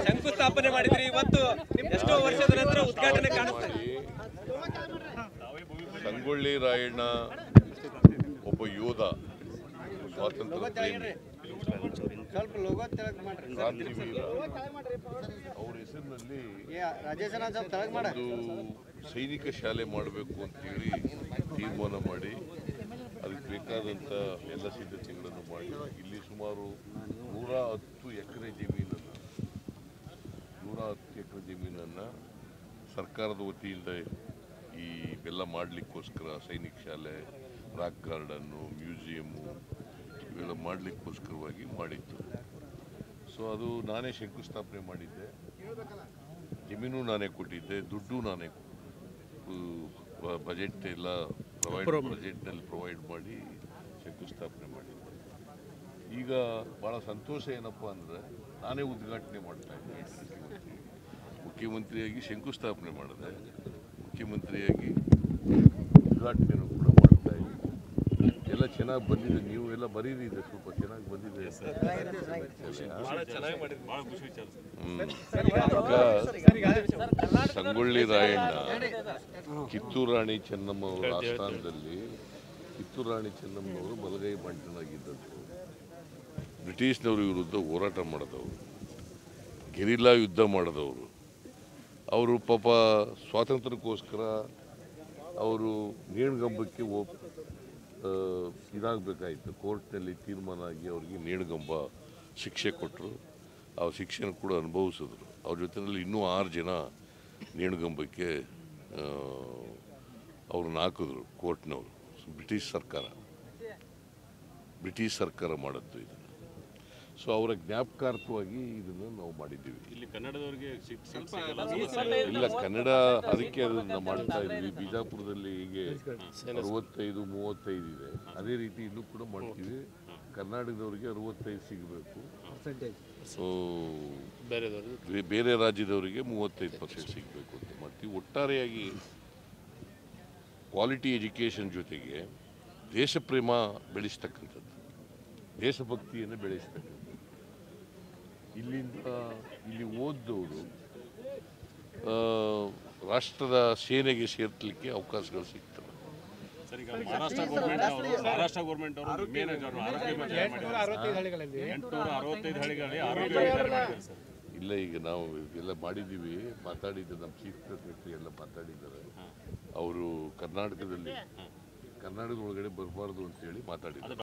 ಶಂಕುಸ್ಥಾಪನೆ ಮಾಡಿದ್ರಿ, ಇವತ್ತು ಎಷ್ಟೋ ವರ್ಷದ ನಂತರ ಉದ್ಘಾಟನೆ ಕಾಣುತ್ತೆ. ಸಂಗೊಳ್ಳಿ ರಾಯಣ್ಣ ಒಬ್ಬ ಯೋಧ, ಸ್ವಾತಂತ್ರ್ಯ ಪ್ರೇಮಿ, ಕ್ರಾಂತಿವೀರ. ಅವ್ರ ಹೆಸರಿನಲ್ಲಿ ಒಂದು ಸೈನಿಕ ಶಾಲೆ ಮಾಡಬೇಕು ಅಂತೇಳಿ ತೀರ್ಮಾನ ಮಾಡಿ ಅದಕ್ಕೆ ಬೇಕಾದಂಥ ಎಲ್ಲ ಸಿದ್ಧತೆಗಳನ್ನು ಮಾಡಿ ಇಲ್ಲಿ ಸುಮಾರು 110 ಎಕರೆ ಜಮೀನನ್ನು ಸರ್ಕಾರದ ವತಿಯಿಂದ ಈ ಬೆಲ್ಲ ಮಾಡಲಿಕ್ಕೋಸ್ಕರ ಸೈನಿಕ ಶಾಲೆ, ರಾಕ್ ಗಾರ್ಡನ್ನು, ಮ್ಯೂಸಿಯಮ್ಮು ಇವೆಲ್ಲ ಮಾಡಲಿಕ್ಕೋಸ್ಕರವಾಗಿ ಮಾಡಿತ್ತು. ಸೊ ಅದು ನಾನೇ ಶಂಕುಸ್ಥಾಪನೆ ಮಾಡಿದ್ದೆ, ಜಮೀನು ನಾನೇ ಕೊಟ್ಟಿದ್ದೆ, ದುಡ್ಡು ನಾನೇ ಬಜೆಟ್ ಎಲ್ಲ ಬಜೆಟ್ನಲ್ಲಿ ಪ್ರೊವೈಡ್ ಮಾಡಿ ಶಂಕುಸ್ಥಾಪನೆ ಮಾಡಿದ್ದೆ. ಈಗ ಭಾಳ ಸಂತೋಷ ಏನಪ್ಪ ಅಂದರೆ ನಾನೇ ಉದ್ಘಾಟನೆ ಮಾಡ್ತಾ ಇದ್ದೆ. ಮುಖ್ಯಮಂತ್ರಿಯಾಗಿ ಶಂಕುಸ್ಥಾಪನೆ ಮಾಡಿದೆ, ಮುಖ್ಯಮಂತ್ರಿಯಾಗಿ ಉದ್ಘಾಟನೆಯನ್ನು ಕೂಡ ಮಾಡ್ತಾ ಇದ್ದೆ. ಎಲ್ಲ ಚೆನ್ನಾಗಿ ಬಂದಿದೆ, ನೀವು ಎಲ್ಲ ಬರೀರಿದೆ, ಸ್ವಲ್ಪ ಚೆನ್ನಾಗಿ ಬಂದಿದೆ. ಸಂಗೊಳ್ಳಿ ರಾಯಣ್ಣ ಕಿತ್ತೂರು ರಾಣಿ ಚೆನ್ನಮ್ಮ ಅವರ ಆಸ್ಥಾನದಲ್ಲಿ ಕಿತ್ತೂರು ರಾಣಿ ಚೆನ್ನಮ್ಮನವರು ಬಲಗೈ ಬಂಟನಾಗಿದ್ದದ್ದು. ಬ್ರಿಟಿಷ್ನವ್ರ ವಿರುದ್ಧ ಹೋರಾಟ ಮಾಡಿದವರು, ಗೆರಿಲ್ಲಾ ಯುದ್ಧ ಮಾಡಿದವರು. ಅವರು ಪಾಪ ಸ್ವಾತಂತ್ರ್ಯಕ್ಕೋಸ್ಕರ ಅವರು ನೇಣುಗಂಬಕ್ಕೆ ಇದಾಗಬೇಕಾಯಿತು. ಕೋರ್ಟ್ನಲ್ಲಿ ತೀರ್ಮಾನ ಆಗಿ ಅವರಿಗೆ ನೇಣುಗಂಬ ಶಿಕ್ಷೆ ಕೊಟ್ಟರು. ಆ ಶಿಕ್ಷೆನ ಕೂಡ ಅನುಭವಿಸಿದ್ರು. ಅವ್ರ ಜೊತೆಯಲ್ಲಿ ಇನ್ನೂ 6 ಜನ ನೇಣುಗಂಬಕ್ಕೆ ಅವ್ರನ್ನ ಹಾಕಿದ್ರು ಕೋರ್ಟ್ನವರು. ಬ್ರಿಟಿಷ್ ಸರ್ಕಾರ ಮಾಡಿದ್ದು ಇದನ್ನು. ಸೊ ಅವರ ಜ್ಞಾಪಕಾರ್ಥವಾಗಿ ಇದನ್ನು ನಾವು ಮಾಡಿದ್ದೀವಿ. ಇಲ್ಲಿ ಕನ್ನಡದವರಿಗೆ ಇಲ್ಲ, ಕನ್ನಡ ಅದಕ್ಕೆ ಅದನ್ನು ಮಾಡ್ತಾ ಇದ್ವಿ. ಬಿಜಾಪುರದಲ್ಲಿ ಹೀಗೆ 65-35 ಇದೆ, ಅದೇ ರೀತಿ ಇಲ್ಲೂ ಕೂಡ ಮಾಡ್ತೀವಿ. ಕರ್ನಾಟಕದವರಿಗೆ 65 ಸಿಗಬೇಕು, ಸೊ ಬೇರೆ ರಾಜ್ಯದವರಿಗೆ 35% ಸಿಗಬೇಕು ಅಂತ ಮಾಡ್ತೀವಿ. ಒಟ್ಟಾರೆಯಾಗಿ ಕ್ವಾಲಿಟಿ ಎಜುಕೇಷನ್ ಜೊತೆಗೆ ದೇಶ ಪ್ರೇಮ ಬೆಳೆಸ್ತಕ್ಕಂಥದ್ದು, ದೇಶಭಕ್ತಿಯನ್ನು ಬೆಳೆಸ್ತಕ್ಕಂಥದ್ದು. ಇಲ್ಲಿ ಓದ್ದವರು ರಾಷ್ಟ್ರದ ಸೇನೆಗೆ ಸೇರ್ಲಿಕ್ಕೆ ಅವಕಾಶಗಳು ಸಿಗ್ತವೆ. ಮಹಾರಾಷ್ಟ್ರ ಗೌರ್ಮೆಂಟ್ ಅವರು 865 ಹಳ್ಳಿಗಳಲ್ಲಿ ಆರೋಗ್ಯ ಇಲ್ಲ, ಈಗ ನಾವು ಎಲ್ಲ ಮಾಡಿದ್ದೀವಿ, ಮಾತಾಡಿದ್ದು ನಮ್ಮ ಚೀಫ್ ಸೆಕ್ರೆಟರಿ ಎಲ್ಲ ಮಾತಾಡಿದ್ದಾರೆ. ಅವರು ಕರ್ನಾಟಕದ ಒಳಗಡೆ ಬರಬಾರ್ದು ಅಂತೇಳಿ ಮಾತಾಡಿದ್ದಾರೆ.